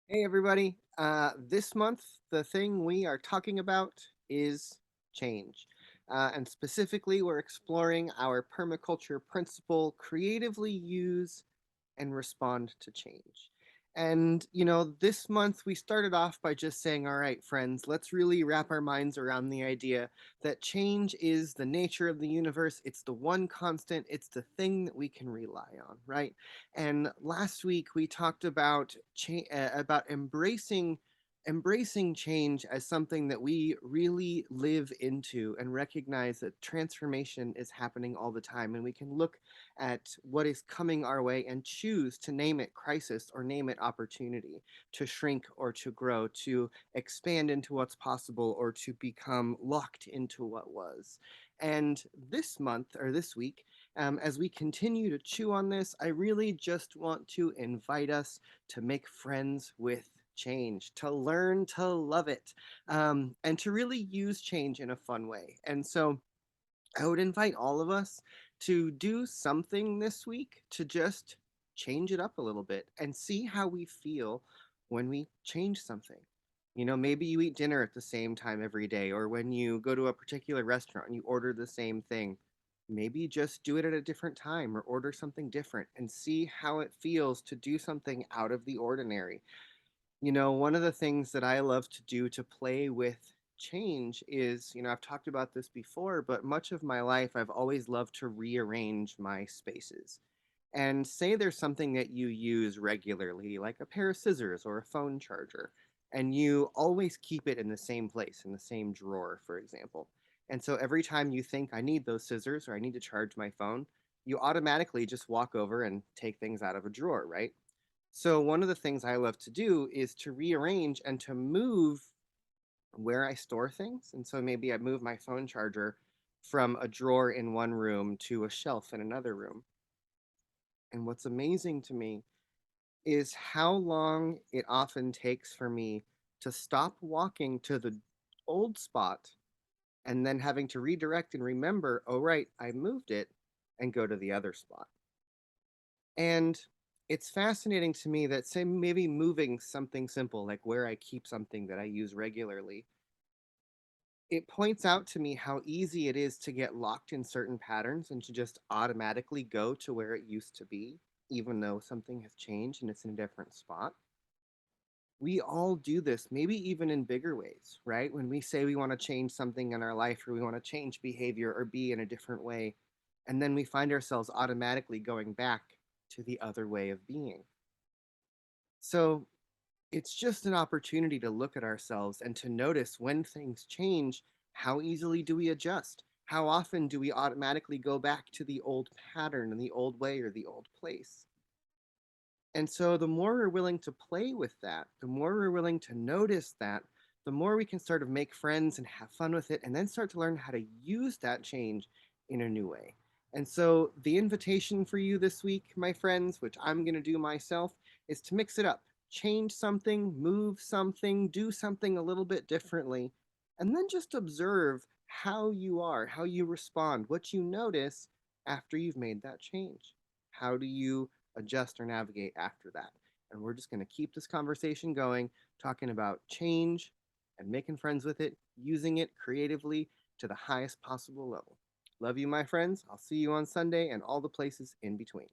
Hey everybody. This month, the thing we are talking about is change. And specifically, we're exploring our permaculture principle creatively use and respond to change. And, this month we started off by just saying, all right, friends, let's really wrap our minds around the idea that change is the nature of the universe. It's the one constant, it's the thing that we can rely on, right? And last week we talked about about embracing change as something that we really live into and recognize that transformation is happening all the time, and we can look at what is coming our way and choose to name it crisis or name it opportunity, to shrink or to grow, to expand into what's possible or to become locked into what was. And this month or this week, as we continue to chew on this, I really just want to invite us to make friends with change, to learn to love it, and to really use change in a fun way. And so I would invite all of us to do something this week to just change it up a little bit and see how we feel when we change something. Maybe you eat dinner at the same time every day, or when you go to a particular restaurant and you order the same thing. Maybe just do it at a different time or order something different and see how it feels to do something out of the ordinary. One of the things that I love to do to play with change is, I've talked about this before, but much of my life I've always loved to rearrange my spaces. And say there's something that you use regularly, like a pair of scissors or a phone charger, and you always keep it in the same place, in the same drawer, for example. And so every time you think, I need those scissors or I need to charge my phone, you automatically just walk over and take things out of a drawer, right? So one of the things I love to do is to rearrange and to move where I store things. And so maybe I move my phone charger from a drawer in one room to a shelf in another room. And what's amazing to me is how long it often takes for me to stop walking to the old spot and then having to redirect and remember, oh, right, I moved it, and go to the other spot. And it's fascinating to me that, say, maybe moving something simple, like where I keep something that I use regularly, it points out to me how easy it is to get locked in certain patterns and to just automatically go to where it used to be, even though something has changed and it's in a different spot. We all do this, maybe even in bigger ways, right? When we say we want to change something in our life or we want to change behavior or be in a different way, and then we find ourselves automatically going back to the other way of being. So it's just an opportunity to look at ourselves and to notice when things change, how easily do we adjust? How often do we automatically go back to the old pattern and the old way or the old place? And so the more we're willing to play with that, the more we're willing to notice that, the more we can sort of make friends and have fun with it and then start to learn how to use that change in a new way. And so the invitation for you this week, my friends, which I'm going to do myself, is to mix it up. Change something, move something, do something a little bit differently, and then just observe how you are, how you respond, what you notice after you've made that change. How do you adjust or navigate after that? And we're just going to keep this conversation going, talking about change and making friends with it, using it creatively to the highest possible level. Love you, my friends. I'll see you on Sunday and all the places in between.